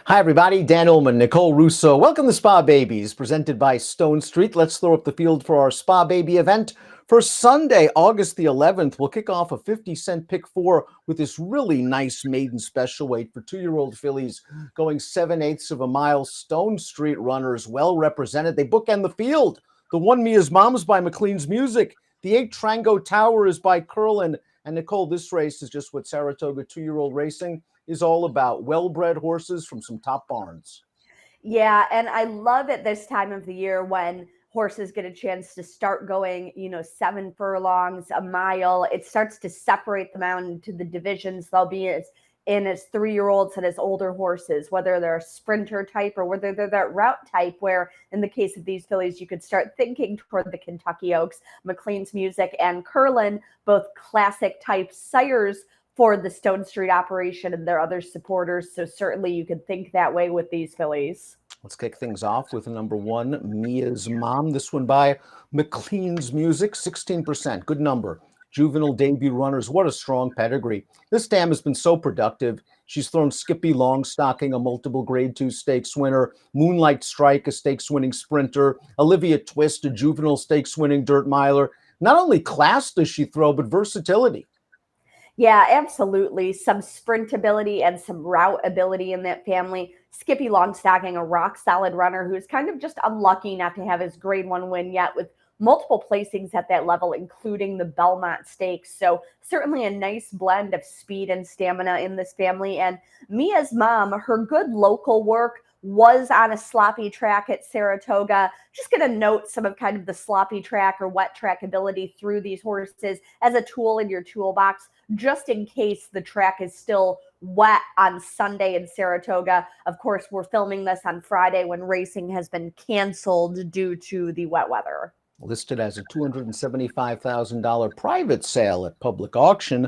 Hi, everybody. Dan Illman, Nicole, Russo. Welcome to Spa Babies, presented by Stonestreet. Let's throw up the field for our Spa Baby event. For Sunday, August the 11th, we'll kick off a 50-cent pick four with this really nice maiden special weight for 2-year-old fillies going 7/8 of a mile. Stonestreet runners well represented. They bookend the field. The 1 Mia's Mom's by McLean's Music. The 8 Trango Tower is by Curlin. And Nicole, this race is just what Saratoga 2-year-old racing is all about. Well-bred horses from some top barns. Yeah, and I love it this time of the year when horses get a chance to start going, 7 furlongs, a mile. It starts to separate them out into the divisions they'll be as 3-year-olds and as older horses, whether they're a sprinter type or whether they're that route type, where in the case of these fillies, you could start thinking toward the Kentucky Oaks, McLean's Music, and Curlin, both classic type sires for the Stonestreet operation and their other supporters. So certainly you could think that way with these fillies. Let's kick things off with number 1, Mia's Mom. This one by McLean's Music, 16%. Good number. Juvenile debut runners. What a strong pedigree. This dam has been so productive. She's thrown Skippy Longstocking, a multiple grade 2 stakes winner, Moonlight Strike, a stakes winning sprinter, Olivia Twist, a juvenile stakes winning dirt miler. Not only class does she throw, but versatility. Yeah, absolutely. Some sprint ability and some route ability in that family. Skippy Longstocking, a rock solid runner who's kind of just unlucky not to have his grade 1 win yet, with multiple placings at that level, including the Belmont Stakes. So certainly a nice blend of speed and stamina in this family. And Mia's Mom, her good local work was on a sloppy track at Saratoga. Just going to note some of kind of the sloppy track or wet track ability through these horses as a tool in your toolbox, just in case the track is still wet on Sunday in Saratoga. Of course, we're filming this on Friday when racing has been canceled due to the wet weather. Listed as a $275,000 private sale at public auction.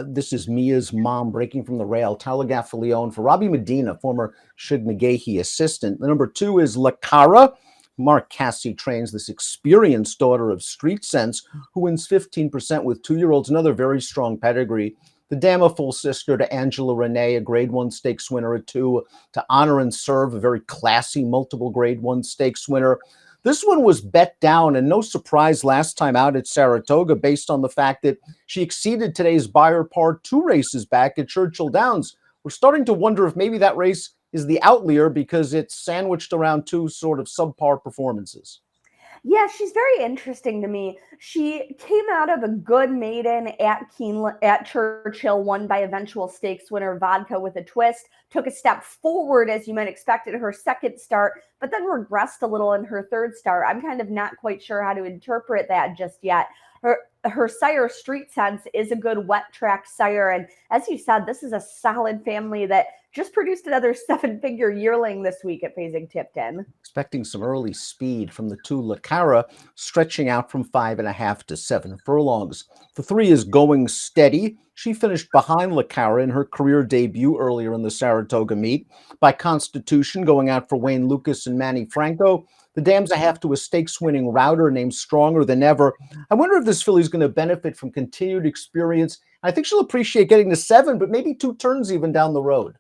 This is Mia's Mom breaking from the rail. Telegraph Leon for Robbie Medina, former Shug McGahee assistant. The number 2 is Lara. Mark Cassie trains this experienced daughter of Street Sense, who wins 15% with 2-year-olds. Another very strong pedigree. The dam, a full sister to Angela Renee, a grade 1 stakes winner at 2, to Honor and Serve, a very classy multiple grade 1 stakes winner. This one was bet down, and no surprise last time out at Saratoga, based on the fact that she exceeded today's Buyer Par 2 races back at Churchill Downs. We're starting to wonder if maybe that race is the outlier because it's sandwiched around 2 sort of subpar performances. Yeah, she's very interesting to me. She came out of a good maiden at Churchill, won by eventual stakes winner Vodka with a Twist, took a step forward as you might expect in her second start, but then regressed a little in her third start. I'm kind of not quite sure how to interpret that just yet. Her sire, Street Sense, is a good wet track sire. And as you said, this is a solid family that just produced another 7-figure yearling this week at Phasing Tipton. Expecting some early speed from the 2 Lara, stretching out from 5.5 to 7 furlongs. The 3 is Going Steady. She finished behind Lara in her career debut earlier in the Saratoga meet. By Constitution, going out for Wayne Lucas and Manny Franco. The dam's a half to a stakes-winning router named Stronger Than Ever. I wonder if this filly's going to benefit from continued experience. I think she'll appreciate getting to 7, but maybe 2 turns even down the road.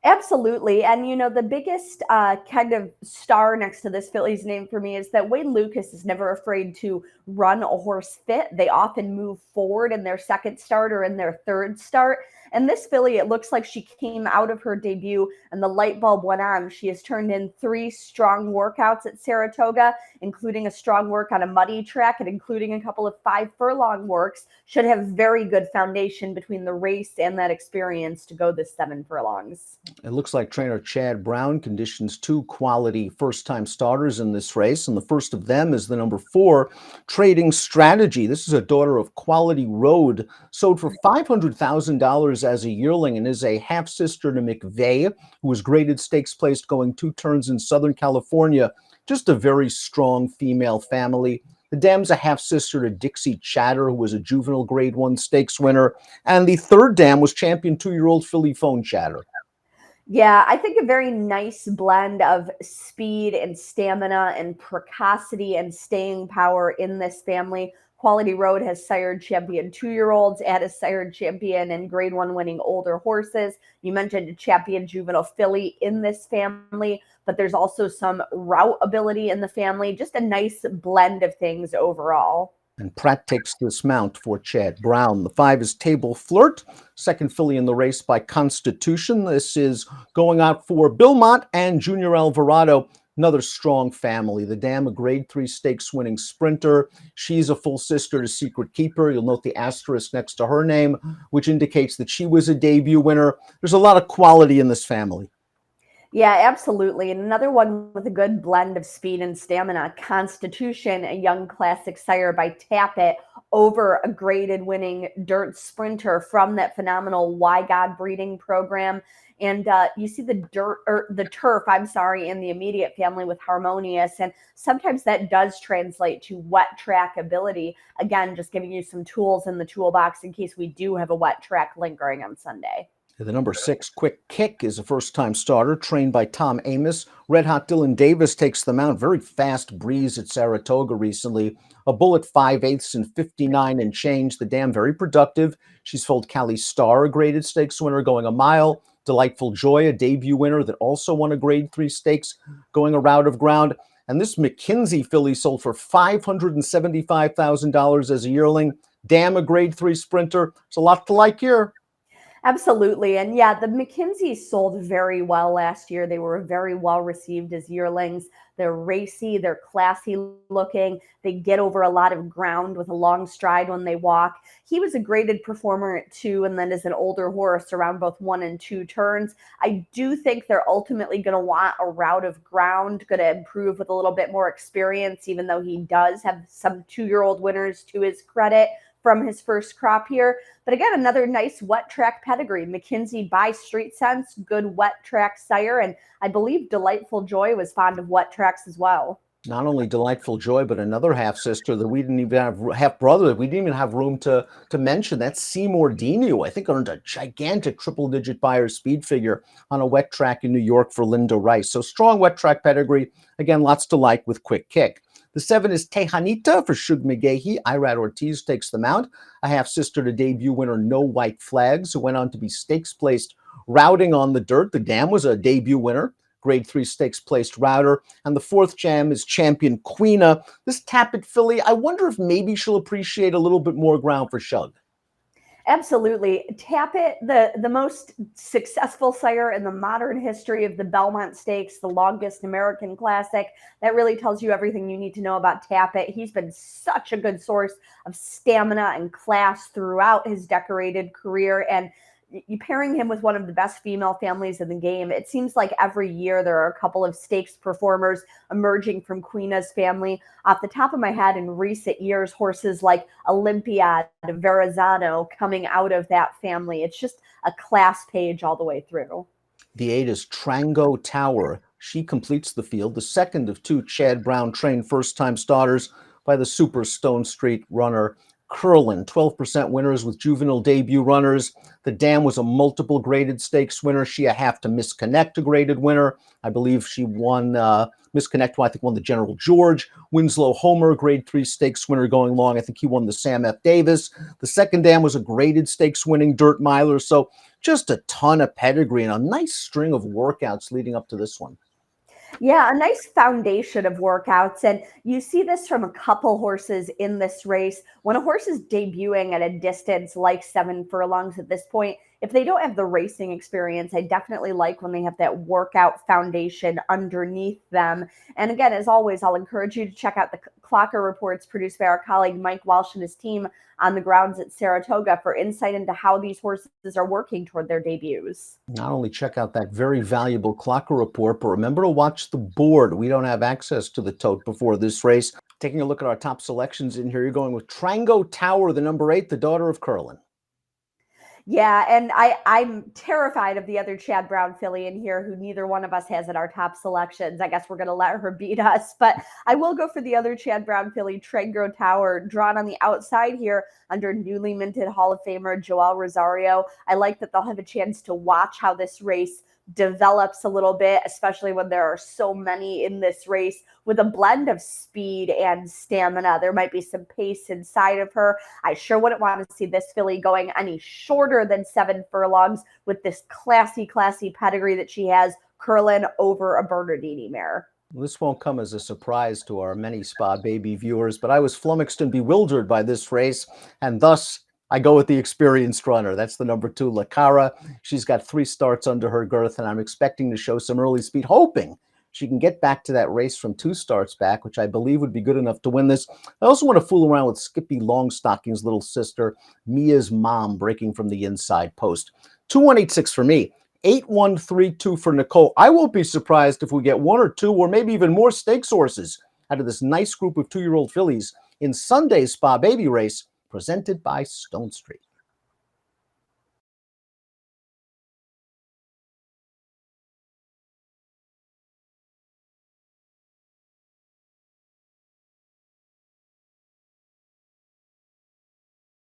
Absolutely. And, the biggest kind of star next to this filly's name for me is that Wayne Lucas is never afraid to run a horse fit. They often move forward in their second start or in their third start. And this filly, it looks like she came out of her debut and the light bulb went on. She has turned in 3 strong workouts at Saratoga, including a strong work on a muddy track and including a couple of 5-furlong works. Should have very good foundation between the race and that experience to go this 7 furlongs. It looks like trainer Chad Brown conditions 2 quality first-time starters in this race, and the first of them is the number 4, Trading Strategy. This is a daughter of Quality Road, sold for $500,000 as a yearling and is a half-sister to McVeigh, who was graded stakes placed going 2 turns in Southern California. Just a very strong female family. The dam's a half-sister to Dixie Chatter, who was a juvenile grade 1 stakes winner. And the third dam was champion 2-year-old filly Phone Chatter. Yeah, I think a very nice blend of speed and stamina and precocity and staying power in this family. Quality Road has sired champion 2-year-olds, and has sired champion and grade one winning older horses. You mentioned a champion juvenile filly in this family, but there's also some route ability in the family. Just a nice blend of things overall. And Pratt takes this mount for Chad Brown. The 5 is Table Flirt, second filly in the race by Constitution. This is going out for Bilmont and Junior Alvarado, another strong family. The dam, a grade 3 stakes winning sprinter. She's a full sister to Secret Keeper. You'll note the asterisk next to her name, which indicates that she was a debut winner. There's a lot of quality in this family. Yeah, absolutely. And another one with a good blend of speed and stamina, Constitution, a young classic sire by Tappet over a graded winning dirt sprinter from that phenomenal Why God breeding program. And you see the turf, in the immediate family with Harmonious. And sometimes that does translate to wet track ability. Again, just giving you some tools in the toolbox in case we do have a wet track lingering on Sunday. The number 6, Quickick, is a first-time starter, trained by Tom Amos. Red Hot Dylan Davis takes the mount. Very fast breeze at Saratoga recently. A bullet 5/8 and 59 and change. The dam, very productive. She's foaled Cali Star, a graded stakes winner, going a mile. Delightful Joy, a debut winner that also won a grade 3 stakes, going a route of ground. And this McKinsey filly sold for $575,000 as a yearling. Dam, a grade 3 sprinter. There's a lot to like here. Absolutely. And yeah, the McKinseys sold very well last year. They were very well received as yearlings. They're racy, they're classy looking. They get over a lot of ground with a long stride when they walk. He was a graded performer at 2, and then as an older horse around both 1 and 2 turns. I do think they're ultimately going to want a route of ground, going to improve with a little bit more experience, even though he does have some 2-year-old winners to his credit from his first crop here. But again, another nice wet track pedigree. McKinsey by Street Sense, good wet track sire. And I believe Delightful Joy was fond of wet tracks as well. Not only Delightful Joy, but another half-sister that we didn't even have, half-brother that we didn't even have room to mention. That's Seymour Dinu. I think earned a gigantic triple-digit Buyer speed figure on a wet track in New York for Linda Rice. So strong wet track pedigree. Again, lots to like with Quickick. The 7 is Tejanita for Shug McGahee. Irad Ortiz takes the mount. A half-sister to debut winner No White Flags, who went on to be stakes-placed routing on the dirt. The dam was a debut winner, grade 3 stakes-placed router. And the 4th jam is Champion Queena. This Tappet filly, I wonder if maybe she'll appreciate a little bit more ground for Shug. Absolutely. Tappet, the most successful sire in the modern history of the Belmont Stakes, the longest American classic. That really tells you everything you need to know about Tappet. He's been such a good source of stamina and class throughout his decorated career. And you pairing him with one of the best female families in the game, it seems like every year there are a couple of stakes performers emerging from Queena's family. Off the top of my head, in recent years, horses like Olympiad, Verrazano coming out of that family. It's just a class page all the way through. The 8 is Trango Tower. She completes the field, the second of 2 Chad Brown trained first-time starters by the Super Stonestreet runner Curlin. 12% winners with juvenile debut runners. The dam was a multiple graded stakes winner. She a half to Misconnect, a graded winner. I believe she won Misconnect, I think won the General George. Winslow Homer, grade 3 stakes winner going long. I think he won the Sam F. Davis. The second dam was a graded stakes winning dirt miler. So just a ton of pedigree and a nice string of workouts leading up to this one. Yeah, a nice foundation of workouts. And you see this from a couple horses in this race. When a horse is debuting at a distance like 7 furlongs at this point, if they don't have the racing experience, I definitely like when they have that workout foundation underneath them. And again, as always, I'll encourage you to check out the Clocker reports produced by our colleague Mike Walsh and his team on the grounds at Saratoga for insight into how these horses are working toward their debuts. Not only check out that very valuable Clocker report, but remember to watch the board. We don't have access to the tote before this race. Taking a look at our top selections in here, you're going with Trango Tower, the number 8, the daughter of Curlin. Yeah, and I'm terrified of the other Chad Brown filly in here who neither one of us has at our top selections. I guess we're going to let her beat us, but I will go for the other Chad Brown filly, Trango Tower, drawn on the outside here under newly minted Hall of Famer Joel Rosario. I like that they'll have a chance to watch how this race develops a little bit, especially when there are so many in this race, with a blend of speed and stamina. There might be some pace inside of her. I sure wouldn't want to see this filly going any shorter than 7 furlongs with this classy pedigree that she has, curling over a Bernardini mare. This won't come as a surprise to our many Spa Baby viewers, but I was flummoxed and bewildered by this race, and thus I go with the experienced runner. That's the number 2, Lara. She's got 3 starts under her girth, and I'm expecting to show some early speed, hoping she can get back to that race from 2 starts back, which I believe would be good enough to win this. I also want to fool around with Skippy Longstocking's little sister, Mia's Mom, breaking from the inside post. 2186 for me. 8132 for Nicole. I won't be surprised if we get 1 or 2 or maybe even more stakes horses out of this nice group of 2-year-old fillies in Sunday's Spa Baby race presented by Stonestreet.